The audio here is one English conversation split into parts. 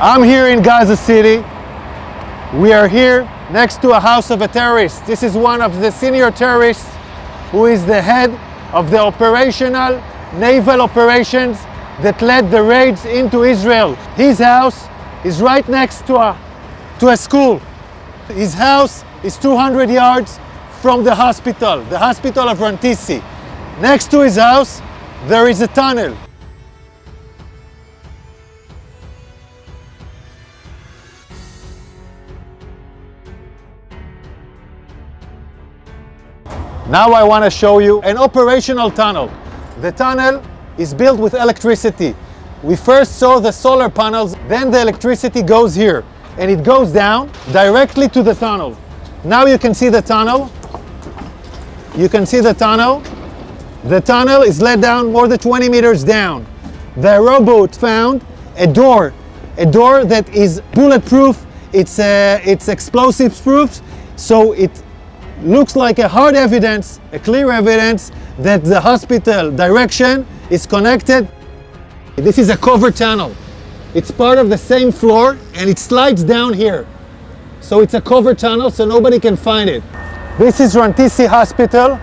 I'm here in Gaza City. We are here next to a house of a terrorist. This is one of the senior terrorists who is the head of the operational naval operations that led the raids into Israel. His house is right next to a school. His house is 200 yards from the hospital of Rantisi. Next to his house, there is a tunnel. Now I want to show you an operational tunnel. The tunnel is built with electricity. We first saw the solar panels, then the electricity goes here, and it goes down directly to the tunnel. Now you can see the tunnel. You can see the tunnel. The tunnel is let down more than 20 meters down. The robot found a door that is bulletproof. It's explosives proof, so it looks like a hard evidence, a clear evidence that the hospital direction is connected. This is a covered tunnel. It's part of the same floor and it slides down here. So it's a covered tunnel so nobody can find it. This is Rantisi Hospital.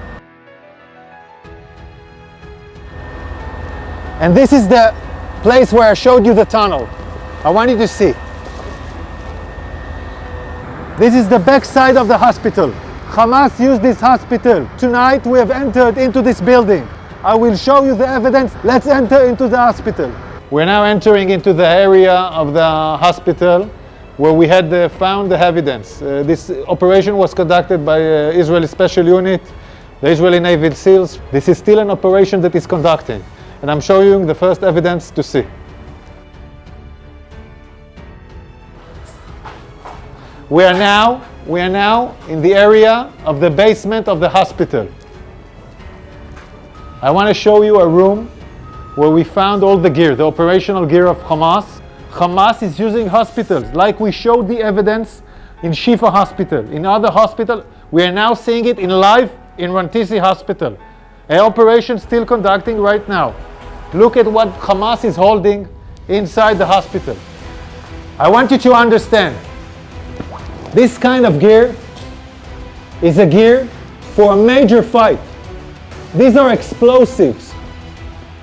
And this is the place where I showed you the tunnel. I want you to see. This is the back side of the hospital. Hamas used this hospital. Tonight we have entered into this building. I will show you the evidence. Let's enter into the hospital. We're now entering into the area of the hospital where we had found the evidence. This operation was conducted by Israeli Special Unit, the Israeli Navy SEALs. This is still an operation that is conducting, and I'm showing you the first evidence to see. We are now in the area of the basement of the hospital. I want to show you a room where we found all the gear, the operational gear of Hamas. Hamas is using hospitals, like we showed the evidence in Shifa Hospital. In other hospitals, we are now seeing it in live in Rantisi Hospital. An operation still conducting right now. Look at what Hamas is holding inside the hospital. I want you to understand, this kind of gear is a gear for a major fight. These are explosives.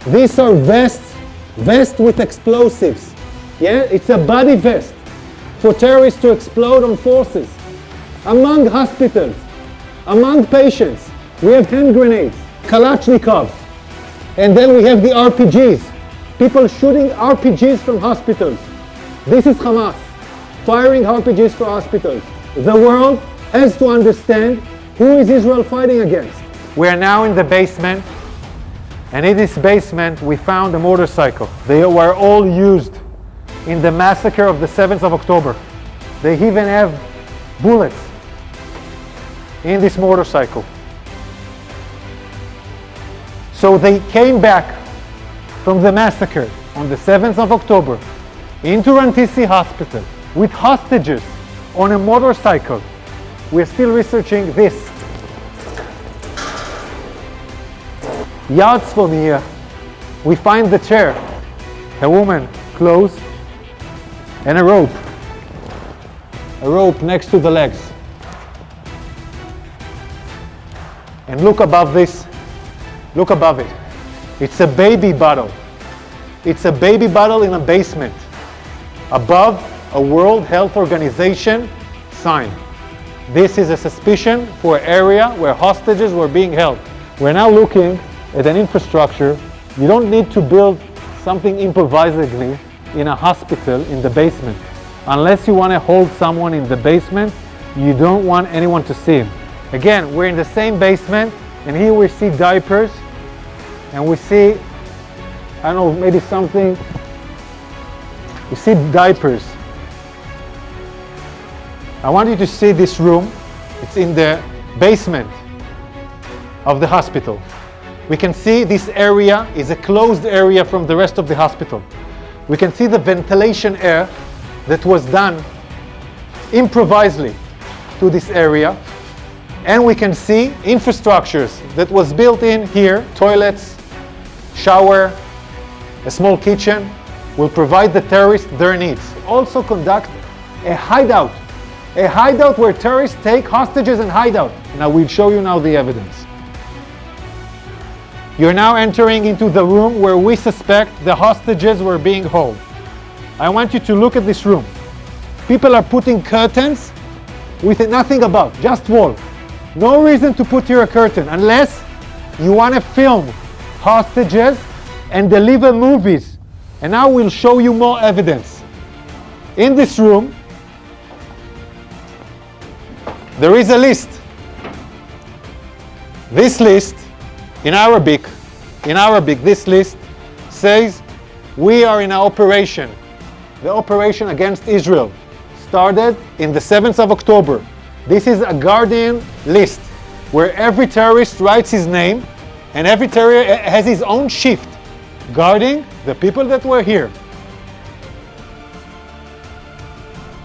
These are vests with explosives. Yeah, it's a body vest for terrorists to explode on forces. Among hospitals, among patients, we have hand grenades, Kalashnikovs, and then we have the RPGs. People shooting RPGs from hospitals. This is Hamas firing RPGs for hospitals. The world has to understand who is Israel fighting against. We are now in the basement, and in this basement we found a motorcycle. They were all used in the massacre of the 7th of October. They even have bullets in this motorcycle. So they came back from the massacre on the 7th of October into Rantisi Hospital with hostages on a motorcycle. We're still researching this. Yards from here, we find the chair, a woman, clothes, and a rope. A rope next to the legs. And look above this, look above it. It's a baby bottle. It's a baby bottle in a basement. Above a World Health Organization sign. This is a suspicion for an area where hostages were being held. We're now looking at an infrastructure. You don't need to build something improvisedly in a hospital in the basement. Unless you want to hold someone in the basement, you don't want anyone to see him. Again, we're in the same basement, and here we see diapers, and we see, I don't know, maybe something. You see diapers. I want you to see this room. It's in the basement of the hospital. We can see this area is a closed area from the rest of the hospital. We can see the ventilation air that was done improvisedly to this area. And we can see infrastructures that was built in here, toilets, shower, a small kitchen. will provide the terrorists their needs. Also conduct a hideout where terrorists take hostages and hide out. Now we'll show you now the evidence. You're now entering into the room where we suspect the hostages were being held. I want you to look at this room. People are putting curtains with nothing above, just wall. No reason to put here a curtain unless you want to film hostages and deliver movies. And now we'll show you more evidence. In this room, there is a list. This list, in Arabic, this list says we are in an operation. The operation against Israel started in the 7th of October. This is a Guardian list where every terrorist writes his name and every terrorist has his own shift guarding the people that were here.